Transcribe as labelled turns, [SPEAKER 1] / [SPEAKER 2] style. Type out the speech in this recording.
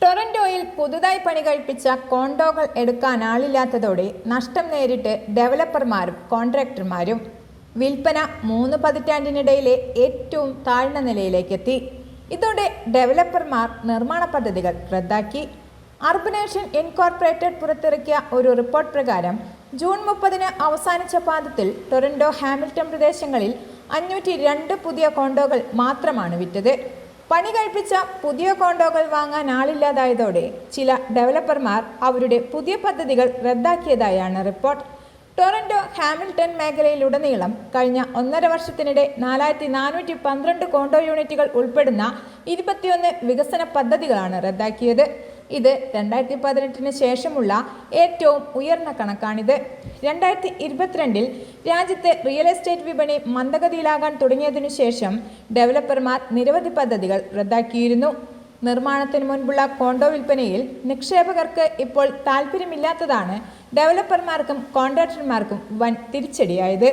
[SPEAKER 1] ടൊറന്റോയിൽ പുതുതായി പണി കഴിപ്പിച്ച കോണ്ടോകൾ എടുക്കാൻ ആളില്ലാത്തതോടെ നഷ്ടം നേരിട്ട് ഡെവലപ്പർമാരും കോൺട്രാക്ടർമാരും. വിൽപ്പന 3 പതിറ്റാണ്ടിനിടയിലെ ഏറ്റവും താഴ്ന്ന നിലയിലേക്കെത്തി. ഇതോടെ ഡെവലപ്പർമാർ നിർമ്മാണ പദ്ധതികൾ റദ്ദാക്കി. അർബനേഷൻ ഇൻകോർപ്പറേറ്റഡ് പുറത്തിറക്കിയ ഒരു റിപ്പോർട്ട് പ്രകാരം ജൂൺ 30-ന് അവസാനിച്ച പാദത്തിൽ ടൊറന്റോ ഹാമിൽട്ടൺ പ്രദേശങ്ങളിൽ 502 പുതിയ കോണ്ടോകൾ മാത്രമാണ് വിറ്റത്. പണി കഴിപ്പിച്ച പുതിയ കോണ്ടോകൾ വാങ്ങാൻ ആളില്ലാതായതോടെ ചില ഡെവലപ്പർമാർ അവരുടെ പുതിയ പദ്ധതികൾ റദ്ദാക്കിയതായാണ് റിപ്പോർട്ട്. ടൊറന്റോ ഹാമിൽട്ടൺ മേഖലയിലുടനീളം കഴിഞ്ഞ 1.5 വർഷത്തിനിടെ 4412 കോണ്ടോ യൂണിറ്റുകൾ ഉൾപ്പെടുന്ന 21 വികസന പദ്ധതികളാണ് റദ്ദാക്കിയത്. ഇത് 2018-ന് ശേഷമുള്ള ഏറ്റവും ഉയർന്ന കണക്കാണിത്. 2022-ൽ രാജ്യത്തെ റിയൽ എസ്റ്റേറ്റ് വിപണി മന്ദഗതിയിലാകാൻ തുടങ്ങിയതിനു ശേഷം ഡെവലപ്പർമാർ നിരവധി പദ്ധതികൾ റദ്ദാക്കിയിരുന്നു. നിർമ്മാണത്തിന് മുൻപുള്ള കോണ്ടോ വിൽപ്പനയിൽ നിക്ഷേപകർക്ക് ഇപ്പോൾ താൽപ്പര്യമില്ലാത്തതാണ് ഡെവലപ്പർമാർക്കും കോൺട്രാക്ടർമാർക്കും വൻ തിരിച്ചടിയായത്.